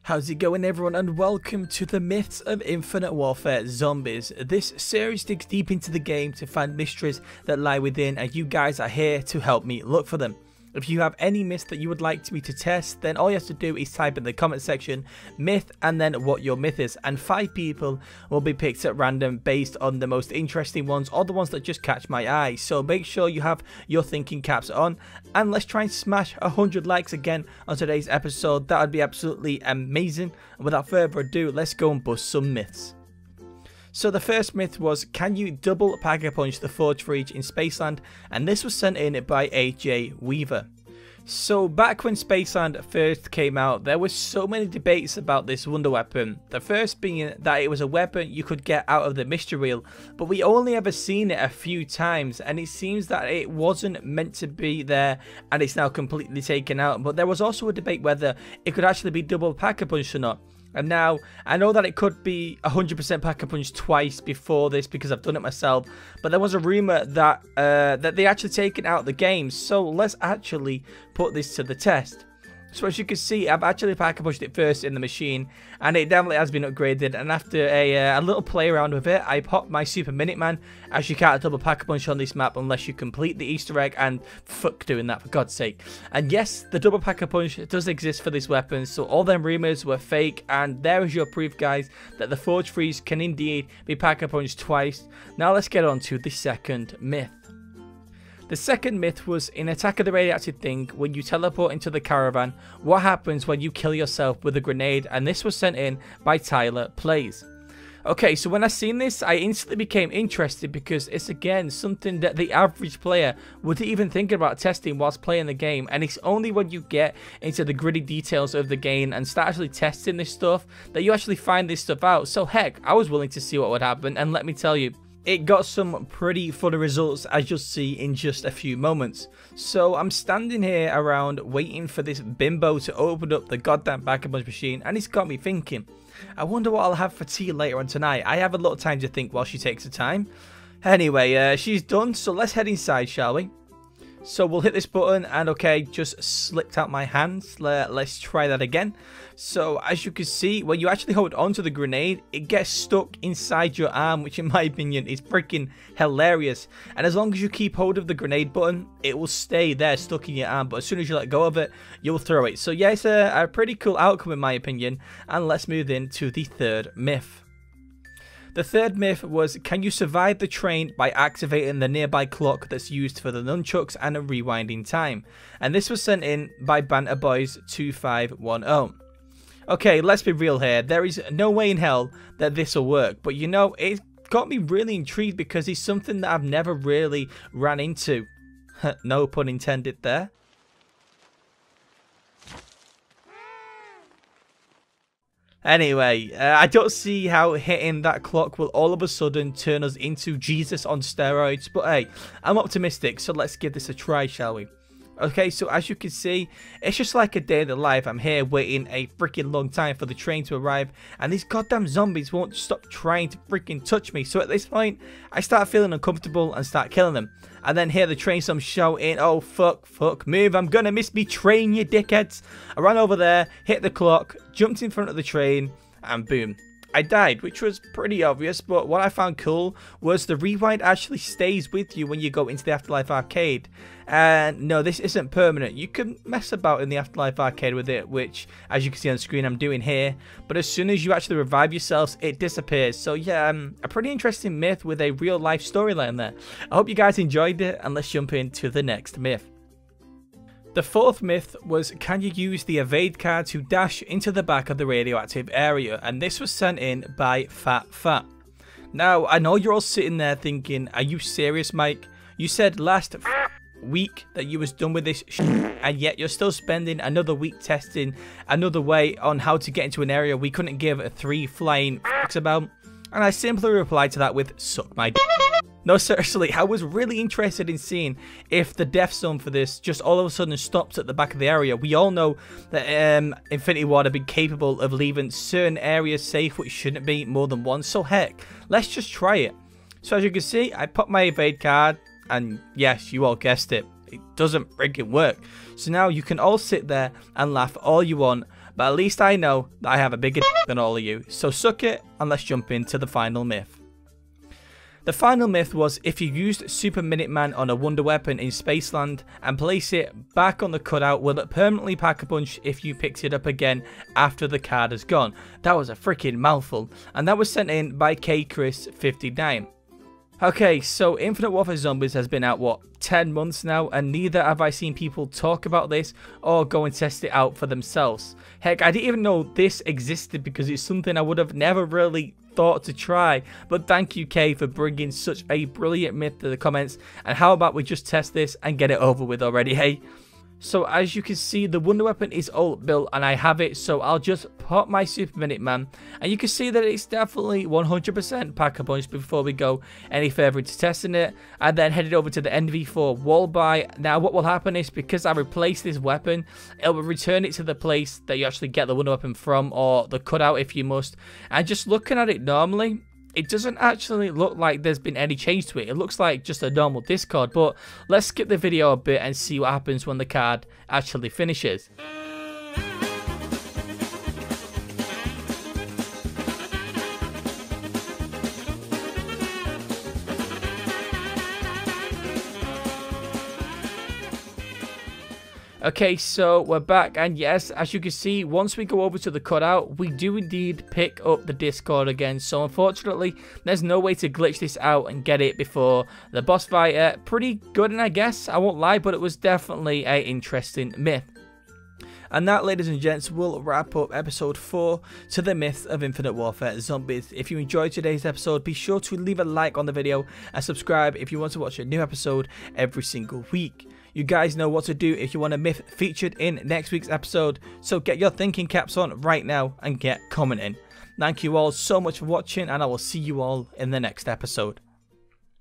How's it going, everyone, and welcome to the Myths of Infinite Warfare Zombies. This series digs deep into the game to find mysteries that lie within, and you guys are here to help me look for them. If you have any myths that you would like me to test, then all you have to do is type in the comment section myth and then what your myth is, and 5 people will be picked at random based on the most interesting ones or the ones that just catch my eye. So make sure you have your thinking caps on, and let's try and smash 100 likes again on today's episode. That would be absolutely amazing. And without further ado, let's go and bust some myths. So the first myth was, can you double pack-a-punch the Forge for each in Spaceland? And this was sent in by AJ Weaver. So back when Spaceland first came out, there was so many debates about this wonder weapon. The first being that it was a weapon you could get out of the mystery wheel, but we only ever seen it a few times, and it seems that it wasn't meant to be there and it's now completely taken out. But there was also a debate whether it could actually be double pack-a-punch or not. And now, I know that it could be 100% pack-a-punch twice before this because I've done it myself, but there was a rumour that that they actually taken out the game, so let's actually put this to the test. So as you can see, I've actually pack-a-punched it first in the machine, and it definitely has been upgraded, and after a little play around with it, I popped my super Minuteman, as you can't double pack-a-punch on this map unless you complete the Easter egg, and fuck doing that, for God's sake. And yes, the double pack-a-punch does exist for this weapon, so all them rumours were fake, and there is your proof, guys, that the Forge Freeze can indeed be pack-a-punched twice. Now let's get on to the second myth. The second myth was, in Attack of the Radioactive thing, when you teleport into the caravan, what happens when you kill yourself with a grenade? And this was sent in by Tyler Plays. Okay, so when I seen this, I instantly became interested because it's again something that the average player wouldn't even think about testing whilst playing the game, and it's only when you get into the gritty details of the game and start actually testing this stuff that you actually find this stuff out. So heck, I was willing to see what would happen, and let me tell you, it got some pretty funny results, as you'll see in just a few moments. So I'm standing here around waiting for this bimbo to open up the goddamn pack-a-punch machine, and it's got me thinking, I wonder what I'll have for tea later on tonight. I have a lot of time to think while she takes her time. Anyway, she's done, so let's head inside, shall we? So we'll hit this button, and okay, just slipped out my hands. Let's try that again. So as you can see, when you actually hold onto the grenade, it gets stuck inside your arm, which in my opinion is freaking hilarious. And as long as you keep hold of the grenade button, it will stay there stuck in your arm, but as soon as you let go of it, you'll throw it. So yeah, it's a pretty cool outcome in my opinion. And let's move into the third myth. The third myth was, can you survive the train by activating the nearby clock that's used for the nunchucks and a rewinding time? And this was sent in by BanterBoys2510. Okay, let's be real here. There is no way in hell that this will work, but you know, it got me really intrigued because it's something that I've never really ran into. No pun intended there. Anyway, I don't see how hitting that clock will all of a sudden turn us into Jesus on steroids, but hey, I'm optimistic, so let's give this a try, shall we? Okay, so as you can see, it's just like a day in the life. I'm here waiting a freaking long time for the train to arrive, and these goddamn zombies won't stop trying to freaking touch me. So at this point, I start feeling uncomfortable and start killing them. And then hear the train some shouting, oh fuck, move, I'm gonna miss me train, you dickheads. I ran over there, hit the clock, jumped in front of the train, and boom. I died, which was pretty obvious, but what I found cool was the rewind actually stays with you when you go into the Afterlife arcade. And no, this isn't permanent. You can mess about in the Afterlife arcade with it, which, as you can see on the screen, I'm doing here. But as soon as you actually revive yourselves, it disappears. So yeah, a pretty interesting myth with a real-life storyline there. I hope you guys enjoyed it, and let's jump into the next myth. The fourth myth was, can you use the evade card to dash into the back of the radioactive area? And this was sent in by Fat. Now, I know you're all sitting there thinking, are you serious, Mike? You said last week that you was done with this and yet you're still spending another week testing another way on how to get into an area we couldn't give a 3 flying about. And I simply replied to that with, suck my d. No, seriously, I was really interested in seeing if the death zone for this just all of a sudden stops at the back of the area. We all know that Infinity Ward have been capable of leaving certain areas safe, which shouldn't be more than one. So heck, let's just try it. So as you can see, I popped my evade card, and yes, you all guessed it, it doesn't freaking work. So now you can all sit there and laugh all you want, but at least I know that I have a bigger than all of you. So suck it, and let's jump into the final myth. The final myth was if you used Super Minuteman on a wonder weapon in Spaceland and place it back on the cutout, will it permanently pack a punch if you picked it up again after the card has gone? That was a freaking mouthful, and that was sent in by KChris59. Okay, so Infinite Warfare Zombies has been out, what, 10 months now, and neither have I seen people talk about this or go and test it out for themselves. Heck, I didn't even know this existed because it's something I would have never really thought to try, but thank you, Kay, for bringing such a brilliant myth to the comments, and how about we just test this and get it over with already, hey? So as you can see, the wonder weapon is all built and I have it, so I'll just pop my Super Minuteman, and you can see that it's definitely 100% pack-a-punch before we go any further into testing it, and then headed over to the NV4 wall buy. Now what will happen is, because I replaced this weapon, it will return it to the place that you actually get the wonder weapon from, or the cutout if you must, and just looking at it normally, it doesn't actually look like there's been any change to it. It looks like just a normal discard, but let's skip the video a bit and see what happens when the card actually finishes. Okay, so we're back, and yes, as you can see, once we go over to the cutout, we do indeed pick up the Discord again. So unfortunately, there's no way to glitch this out and get it before the boss fight. Pretty good, and I guess, I won't lie, but it was definitely an interesting myth. And that, ladies and gents, will wrap up episode 4 to the myths of Infinite Warfare Zombies. If you enjoyed today's episode, be sure to leave a like on the video and subscribe if you want to watch a new episode every single week. You guys know what to do if you want a myth featured in next week's episode, so get your thinking caps on right now and get commenting. Thank you all so much for watching, and I will see you all in the next episode.